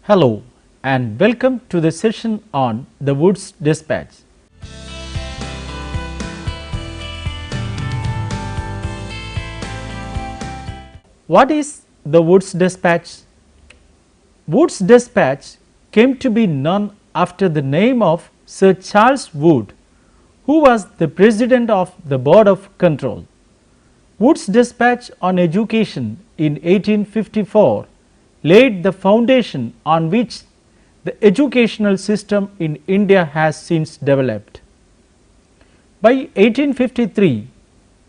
Hello and welcome to the session on the Woods Despatch. What is the Woods Despatch? Woods Despatch came to be known after the name of Sir Charles Wood, who was the president of the Board of Control. Wood's Despatch on Education in 1854 laid the foundation on which the educational system in India has since developed. By 1853,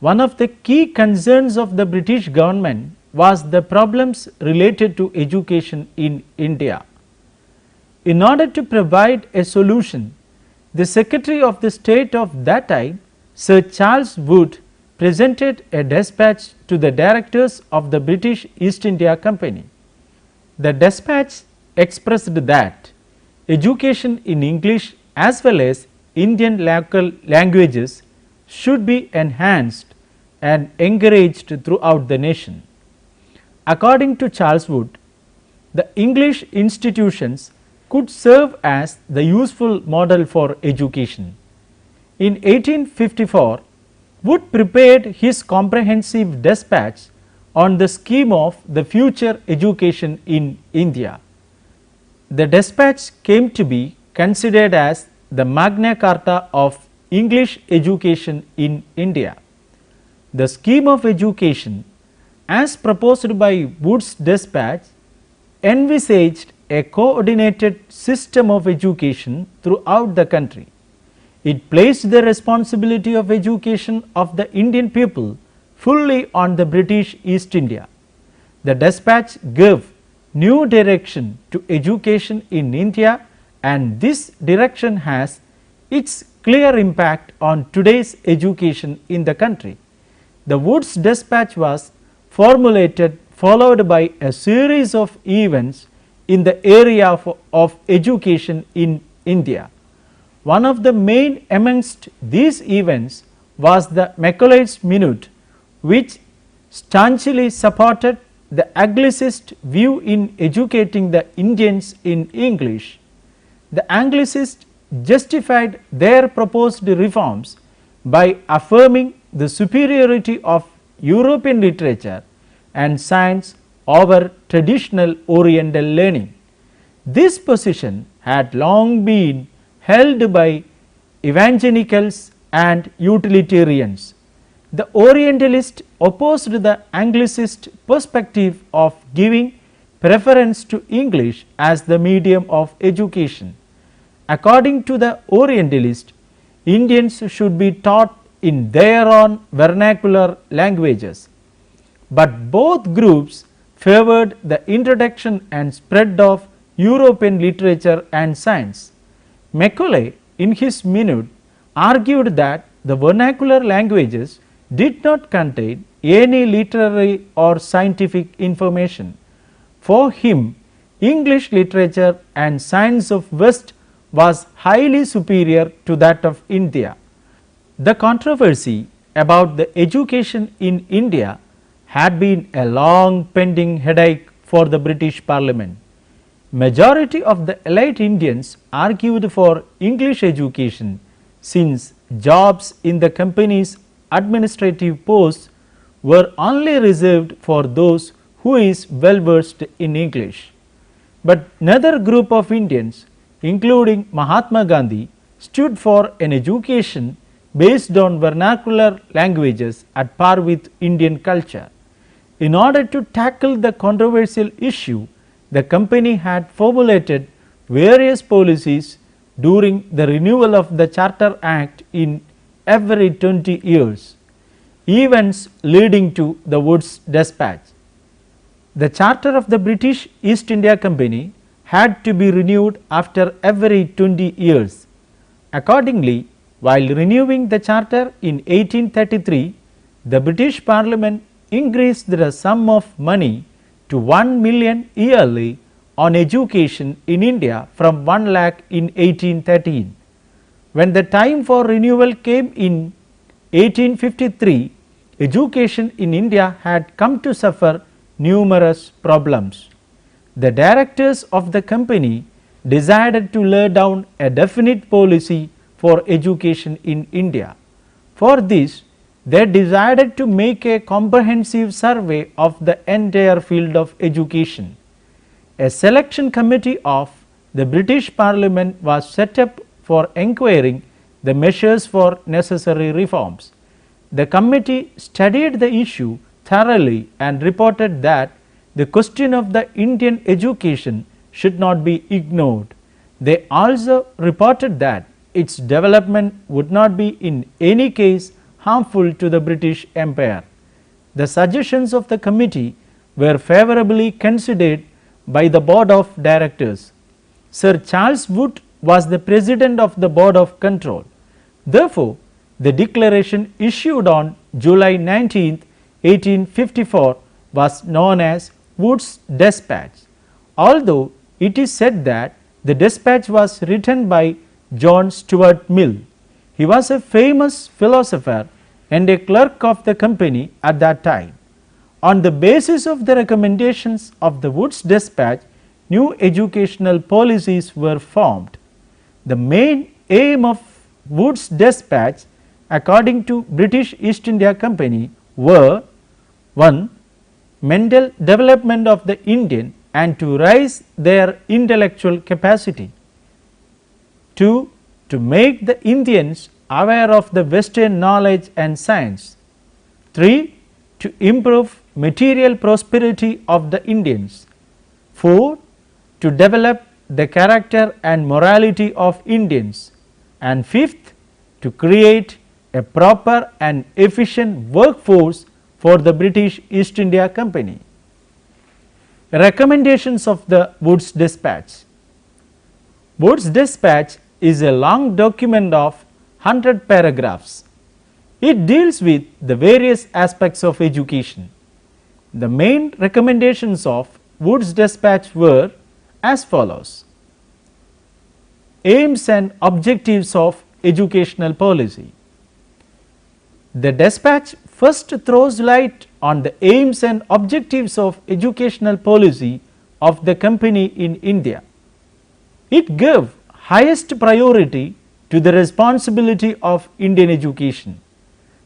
one of the key concerns of the British government was the problems related to education in India. In order to provide a solution, the Secretary of the State of that time, Sir Charles Wood, presented a despatch to the directors of the British East India Company. The despatch expressed that education in English as well as Indian local languages should be enhanced and encouraged throughout the nation. According to Charles Wood, the English institutions could serve as the useful model for education. In 1854, Wood prepared his comprehensive despatch on the scheme of the future education in India. The despatch came to be considered as the Magna Carta of English education in India. The scheme of education, as proposed by Wood's despatch, envisaged a coordinated system of education throughout the country. It placed the responsibility of education of the Indian people fully on the British East India. The despatch gave new direction to education in India, and this direction has its clear impact on today's education in the country. The Woods despatch was formulated followed by a series of events in the area of education in India. One of the main amongst these events was the Macaulay's Minute, which staunchly supported the Anglicist view in educating the Indians in English. The Anglicists justified their proposed reforms by affirming the superiority of European literature and science over traditional Oriental learning. This position had long been held by evangelicals and utilitarians. The Orientalists opposed the Anglicist perspective of giving preference to English as the medium of education. According to the Orientalist, Indians should be taught in their own vernacular languages, but both groups favored the introduction and spread of European literature and science. Macaulay, in his Minute, argued that the vernacular languages did not contain any literary or scientific information. For him, English literature and science of West was highly superior to that of India. The controversy about the education in India had been a long pending headache for the British Parliament. Majority of the elite Indians argued for English education, since jobs in the company's administrative posts were only reserved for those who is well versed in English. But another group of Indians, including Mahatma Gandhi, stood for an education based on vernacular languages at par with Indian culture. In order to tackle the controversial issue, the company had formulated various policies during the renewal of the Charter Act in every 20 years, events leading to the Woods Despatch. The charter of the British East India Company had to be renewed after every 20 years. Accordingly, while renewing the charter in 1833, the British Parliament increased the sum of money to 1 million yearly on education in India from 1 lakh in 1813. When the time for renewal came in 1853, education in India had come to suffer numerous problems. the directors of the company decided to lay down a definite policy for education in India. For this, they decided to make a comprehensive survey of the entire field of education. A selection committee of the British Parliament was set up for enquiring the measures for necessary reforms. The committee studied the issue thoroughly and reported that the question of the Indian education should not be ignored. They also reported that its development would not be in any case harmful to the British Empire. The suggestions of the committee were favorably considered by the board of directors. Sir Charles Wood was the president of the board of control. Therefore, the declaration issued on July 19, 1854 was known as Wood's Despatch. Although it is said that the Despatch was written by John Stuart Mill, he was a famous philosopher and a clerk of the company at that time. On the basis of the recommendations of the Wood's Despatch, new educational policies were formed. The main aim of Wood's Despatch, according to British East India Company, were 1. Mental development of the Indian and to raise their intellectual capacity. 2. To make the Indians aware of the Western knowledge and science. 3. To improve material prosperity of the Indians. 4. To develop the character and morality of Indians. And 5th, to create a proper and efficient workforce for the British East India Company. Recommendations of the Wood's Despatch. Wood's Despatch is a long document of 100 paragraphs. It deals with the various aspects of education. The main recommendations of Wood's Despatch were as follows: aims and objectives of educational policy. The Despatch first throws light on the aims and objectives of educational policy of the company in India. It gave highest priority to the responsibility of Indian education.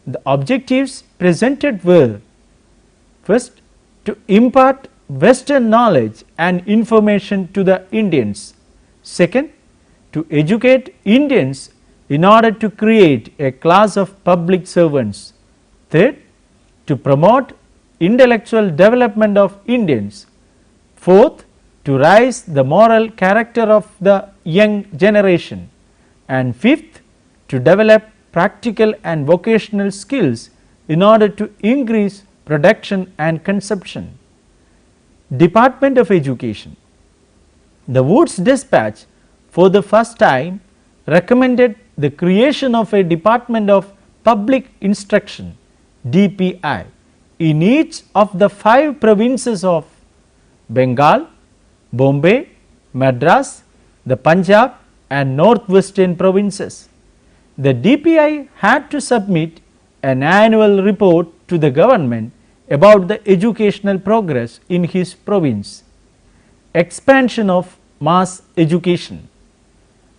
The objectives presented were: first, to impart Western knowledge and information to the Indians; second, to educate Indians in order to create a class of public servants; third, to promote intellectual development of Indians; fourth, to raise the moral character of the young generation; and fifth, to develop practical and vocational skills in order to increase production and consumption. Department of Education. The Wood's Despatch for the first time recommended the creation of a Department of Public Instruction DPI in each of the 5 provinces of Bengal, Bombay, Madras, the Punjab and northwestern provinces. The DPI had to submit an annual report to the government about the educational progress in his province. Expansion of mass education.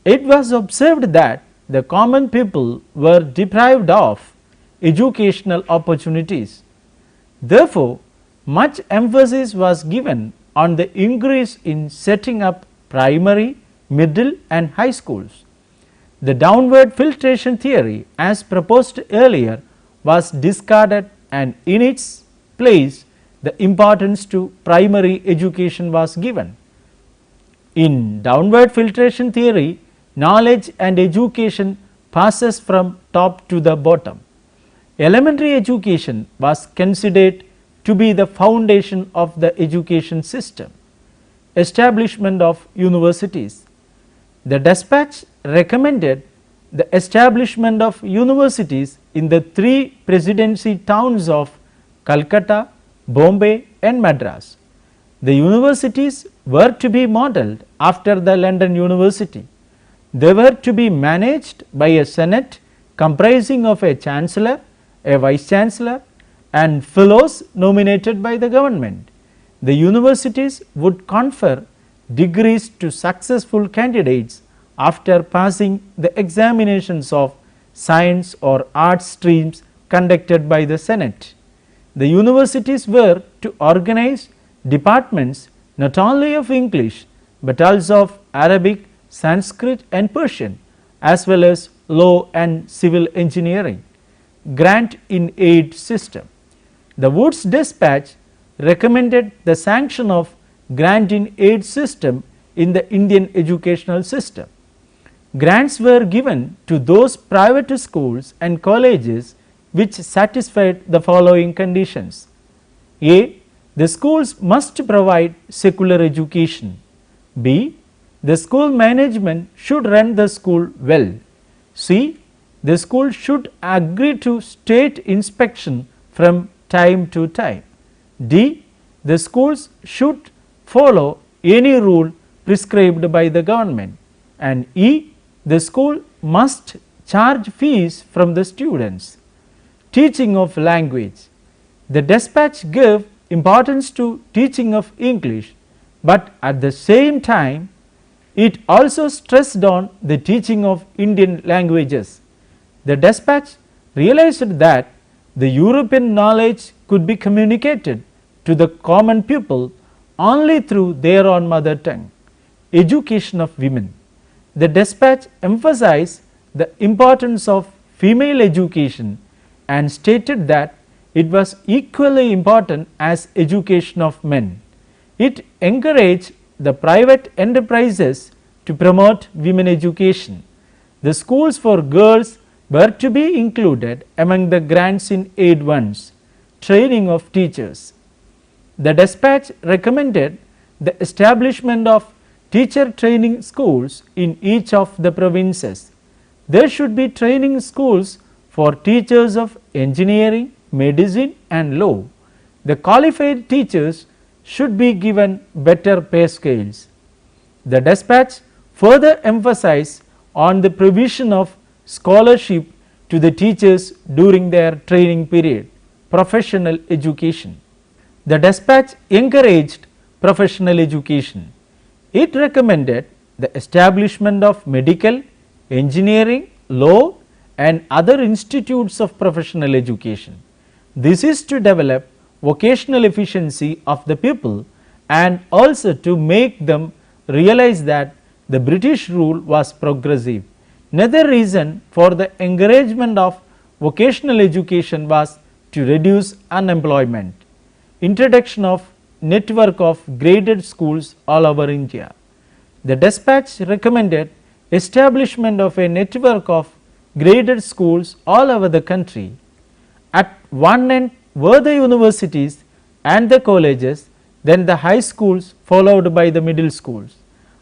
It was observed that the common people were deprived of educational opportunities. Therefore, much emphasis was given on the increase in setting up primary, middle and high schools. The downward filtration theory as proposed earlier was discarded, and in its place the importance to primary education was given. In downward filtration theory, knowledge and education passes from top to the bottom. Elementary education was considered to be the foundation of the education system. Establishment of universities. The Despatch recommended the establishment of universities in the 3 presidency towns of Calcutta, Bombay and Madras. The universities were to be modelled after the London University. They were to be managed by a senate comprising of a chancellor, a vice chancellor and fellows nominated by the government. the universities would confer degrees to successful candidates after passing the examinations of science or arts streams conducted by the Senate. The universities were to organize departments not only of English, but also of Arabic, Sanskrit and Persian, as well as law and civil engineering. Grant in aid system. The Woods Despatch recommended the sanction of grant in aid system in the Indian educational system. Grants were given to those private schools and colleges which satisfied the following conditions. A. The schools must provide secular education. B. The school management should run the school well. C. The school should agree to state inspection from time to time. D. The schools should follow any rule prescribed by the government. And E. The school must charge fees from the students. Teaching of language. The Despatch gave importance to teaching of English, but at the same time it also stressed on the teaching of Indian languages. The Despatch realized that the European knowledge could be communicated to the common people only through their own mother tongue. Education of women. The Despatch emphasized the importance of female education and stated that it was equally important as education of men. It encouraged the private enterprises to promote women education. The schools for girls were to be included among the grants in aid ones. Training of teachers. The Despatch recommended the establishment of teacher training schools in each of the provinces. There should be training schools for teachers of engineering, medicine and law. The qualified teachers should be given better pay scales. The Despatch further emphasized on the provision of scholarship to the teachers during their training period. Professional education. The Despatch encouraged professional education. It recommended the establishment of medical, engineering, law and other institutes of professional education. This is to develop vocational efficiency of the people and also to make them realize that the British rule was progressive. Another reason for the encouragement of vocational education was to reduce unemployment. Introduction of network of graded schools all over India. The Despatch recommended establishment of a network of graded schools all over the country. At one end were the universities and the colleges, then the high schools followed by the middle schools.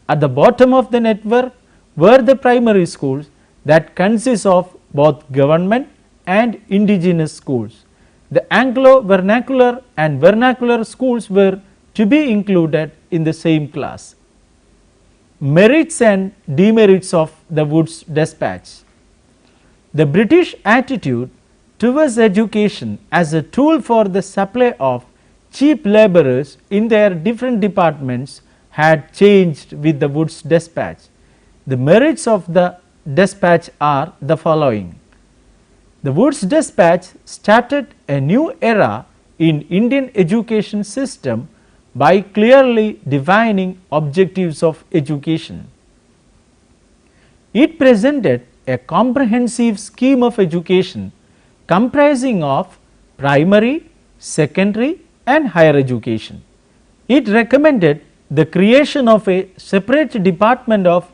At the bottom of the network were the primary schools that consist of both government and indigenous schools. The Anglo vernacular and vernacular schools were to be included in the same class. Merits and demerits of the Woods Despatch. The British attitude towards education as a tool for the supply of cheap labourers in their different departments had changed with the Woods Despatch. The merits of the Despatch are the following. The Woods Despatch started a new era in Indian education system by clearly defining objectives of education. It presented a comprehensive scheme of education comprising of primary, secondary and higher education. It recommended the creation of a separate department of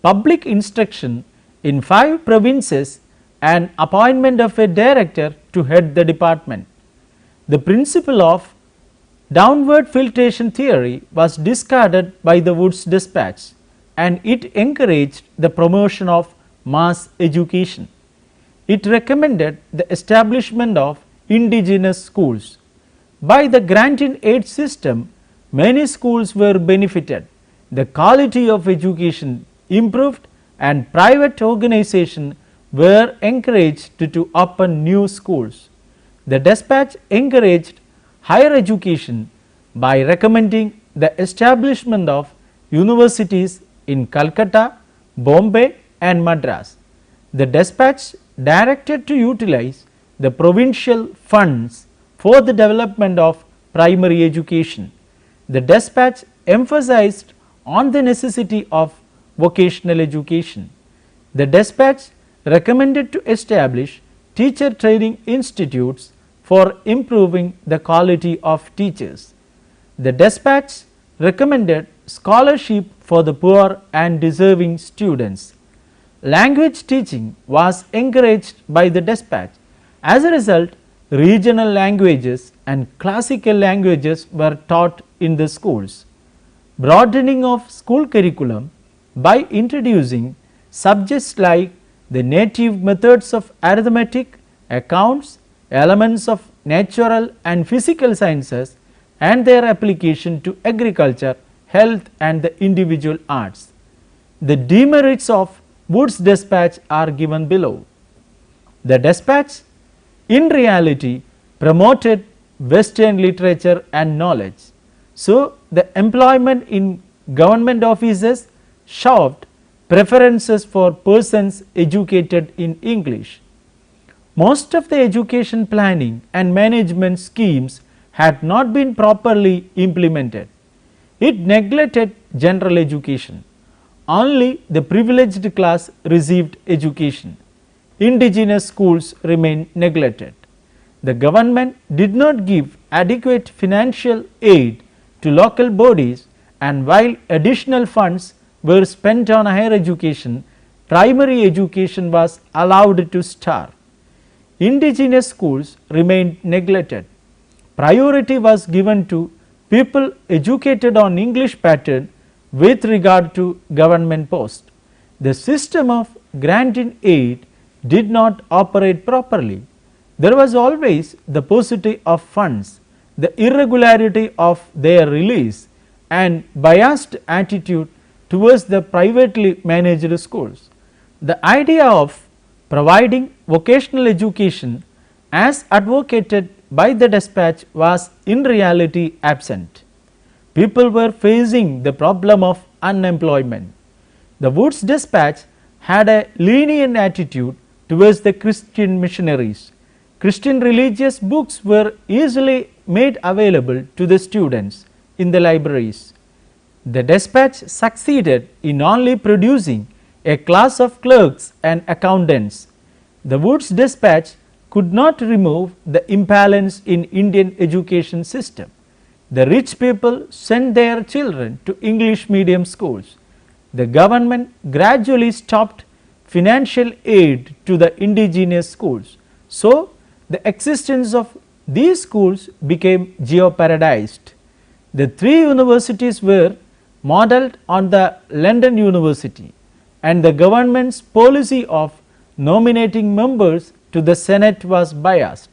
public instruction in 5 provinces and appointment of a director to head the department. The principle of downward filtration theory was discarded by the Woods Despatch and it encouraged the promotion of mass education. It recommended the establishment of indigenous schools. By the grant in aid system, many schools were benefited. The quality of education improved and private organizations were encouraged to open new schools. The Despatch encouraged higher education by recommending the establishment of universities in Calcutta, Bombay and Madras. The Despatch directed to utilize the provincial funds for the development of primary education. The Despatch emphasized on the necessity of vocational education. The Despatch recommended to establish teacher training institutes for improving the quality of teachers. The Despatch recommended scholarship for the poor and deserving students. Language teaching was encouraged by the Despatch. As a result, regional languages and classical languages were taught in the schools. Broadening of school curriculum by introducing subjects like the native methods of arithmetic, accounts, elements of natural and physical sciences and their application to agriculture, health and the individual arts. The demerits of Wood's Despatch are given below. The Despatch in reality promoted Western literature and knowledge. So, the employment in government offices showed preferences for persons educated in English. Most of the education planning and management schemes had not been properly implemented. It neglected general education. Only the privileged class received education. Indigenous schools remained neglected. The government did not give adequate financial aid to local bodies, and while additional funds were spent on higher education, primary education was allowed to starve. Indigenous schools remained neglected. Priority was given to people educated on English pattern with regard to government post. The system of granting aid did not operate properly. There was always the paucity of funds, the irregularity of their release and biased attitude towards the privately managed schools. The idea of providing vocational education as advocated by the Despatch was in reality absent. People were facing the problem of unemployment. The Wood's Despatch had a lenient attitude towards the Christian missionaries. Christian religious books were easily made available to the students in the libraries. The Despatch succeeded in only producing a class of clerks and accountants. The Wood's Despatch could not remove the imbalance in Indian education system. The rich people sent their children to English medium schools. The government gradually stopped financial aid to the indigenous schools. So, the existence of these schools became jeopardized. The three universities were modelled on the London University, and the government's policy of nominating members to the Senate was biased.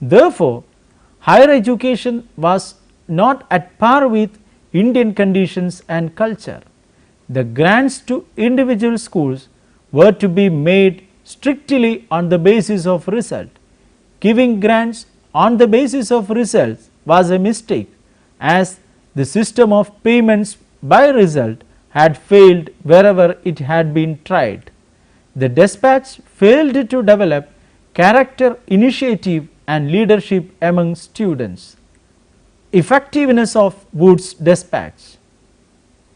Therefore, higher education was not at par with Indian conditions and culture. The grants to individual schools were to be made strictly on the basis of result. Giving grants on the basis of results was a mistake, as the system of payments by result had failed wherever it had been tried. The Despatch failed to develop character, initiative and leadership among students. Effectiveness of Wood's Despatch.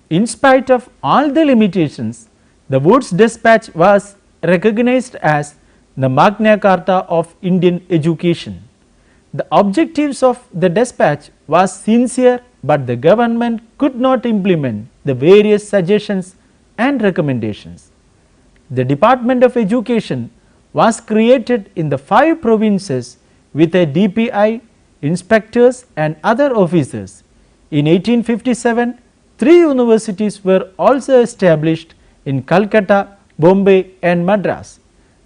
In spite of all the limitations, the Wood's Despatch was recognized as the Magna Carta of Indian education. The objectives of the Despatch was sincere, but the government could not implement the various suggestions and recommendations. The Department of Education was created in the 5 provinces with a DPI, inspectors and other officers. In 1857, 3 universities were also established in Calcutta, Bombay and Madras.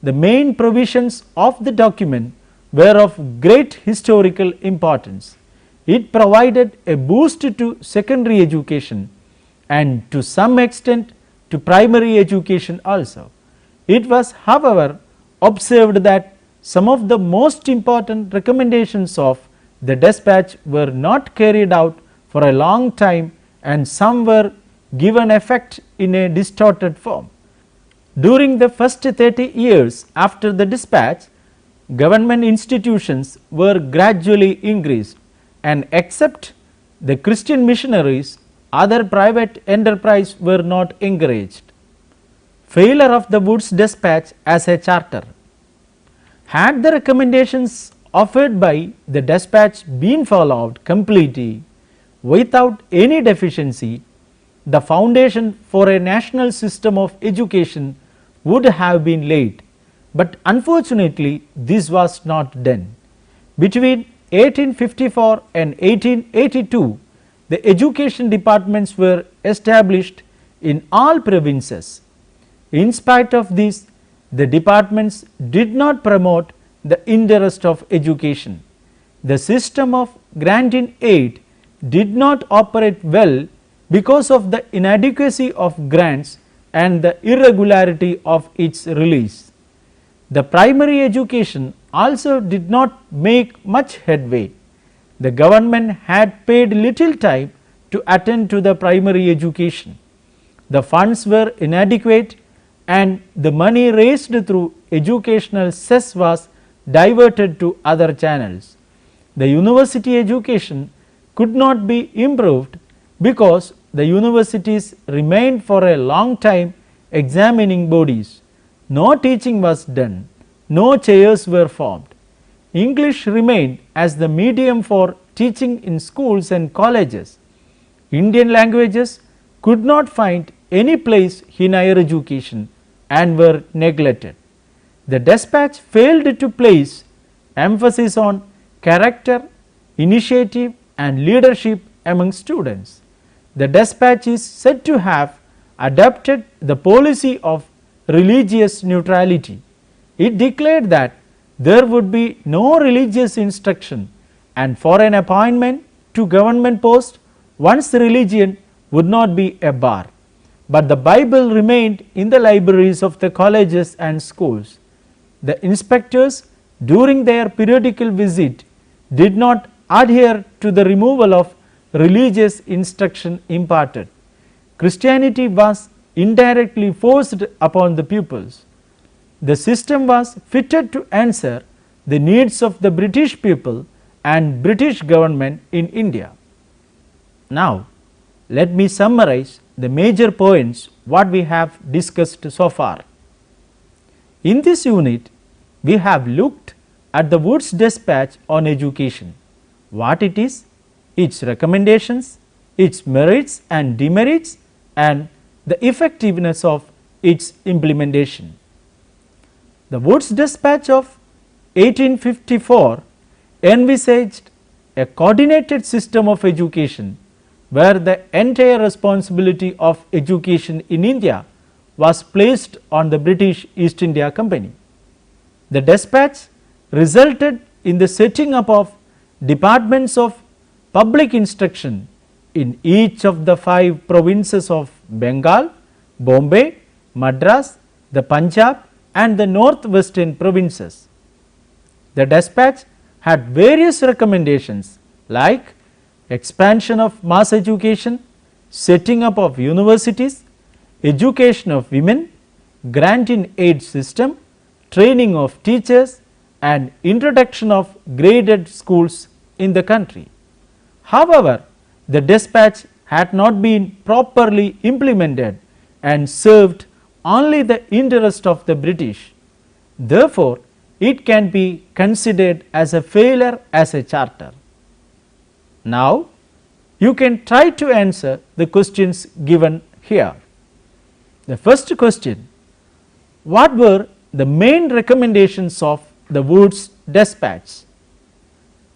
The main provisions of the document were of great historical importance. It provided a boost to secondary education and to some extent to primary education also. It was, however, observed that some of the most important recommendations of the Despatch were not carried out for a long time and some were given effect in a distorted form. During the first 30 years after the dispatch, government institutions were gradually increased, and except the Christian missionaries, other private enterprise were not encouraged. Failure of the Woods Despatch as a charter. Had the recommendations offered by the Despatch been followed completely without any deficiency, the foundation for a national system of education would have been laid, but unfortunately this was not done. Between 1854 and 1882, the education departments were established in all provinces. In spite of this, the departments did not promote the interest of education. The system of granting aid did not operate well because of the inadequacy of grants and the irregularity of its release. The primary education also did not make much headway. The government had paid little time to attend to the primary education. The funds were inadequate and the money raised through educational cess was diverted to other channels. The university education could not be improved because the universities remained for a long time examining bodies. No teaching was done, no chairs were formed. English remained as the medium for teaching in schools and colleges. Indian languages could not find any place in higher education and were neglected. The Despatch failed to place emphasis on character, initiative and leadership among students. The Despatch is said to have adopted the policy of religious neutrality. It declared that there would be no religious instruction, and for an appointment to government post, one's religion would not be a bar. But the Bible remained in the libraries of the colleges and schools. The inspectors during their periodical visit did not adhere to the removal of religious instruction imparted. Christianity was indirectly forced upon the pupils. The system was fitted to answer the needs of the British people and British government in India. Now, let me summarize the major points what we have discussed so far. In this unit, we have looked at the Woods Despatch on education, what it is, its recommendations, its merits and demerits, and the effectiveness of its implementation. The Woods Despatch of 1854 envisaged a coordinated system of education where the entire responsibility of education in India was placed on the British East India Company. The Despatch resulted in the setting up of departments of public instruction in each of the 5 provinces of Bengal, Bombay, Madras, the Punjab and the northwestern provinces. The Despatch had various recommendations like expansion of mass education, setting up of universities, education of women, grant in aid system, training of teachers and introduction of graded schools in the country. However, the Despatch had not been properly implemented and served only the interest of the British. Therefore, it can be considered as a failure as a charter. Now, you can try to answer the questions given here. The first question, what were the main recommendations of the Woods Despatch?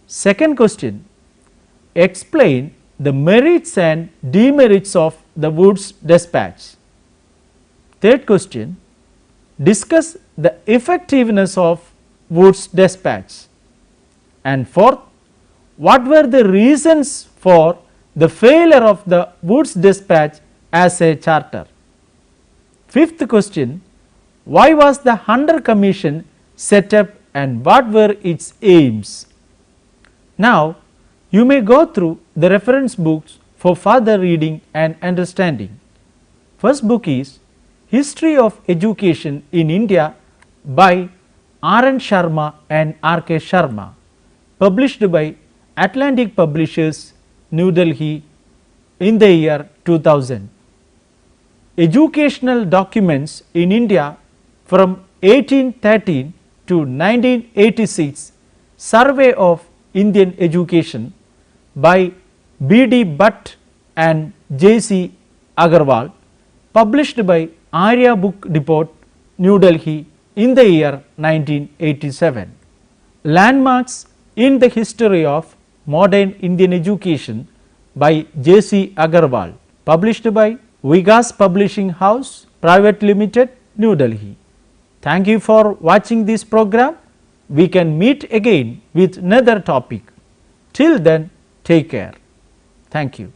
Second question, explain the merits and demerits of the Woods Despatch. Third question, discuss the effectiveness of Woods Despatch. And fourth, what were the reasons for the failure of the Woods Despatch as a charter? Fifth question, why was the Hunter Commission set up and what were its aims? Now, You may go through the reference books for further reading and understanding. First book is History of Education in India by R.N. Sharma and R.K. Sharma, published by Atlantic Publishers, New Delhi in the year 2000. Educational Documents in India from 1813 to 1986, Survey of Indian Education by B.D. Bhatt and J.C. Agarwal, published by Arya Book Depot, New Delhi in the year 1987. Landmarks in the History of Modern Indian Education by J.C. Agarwal, published by Vigas Publishing House Private Limited, New Delhi. Thank you for watching this program. We can meet again with another topic. Till then, take care. Thank you.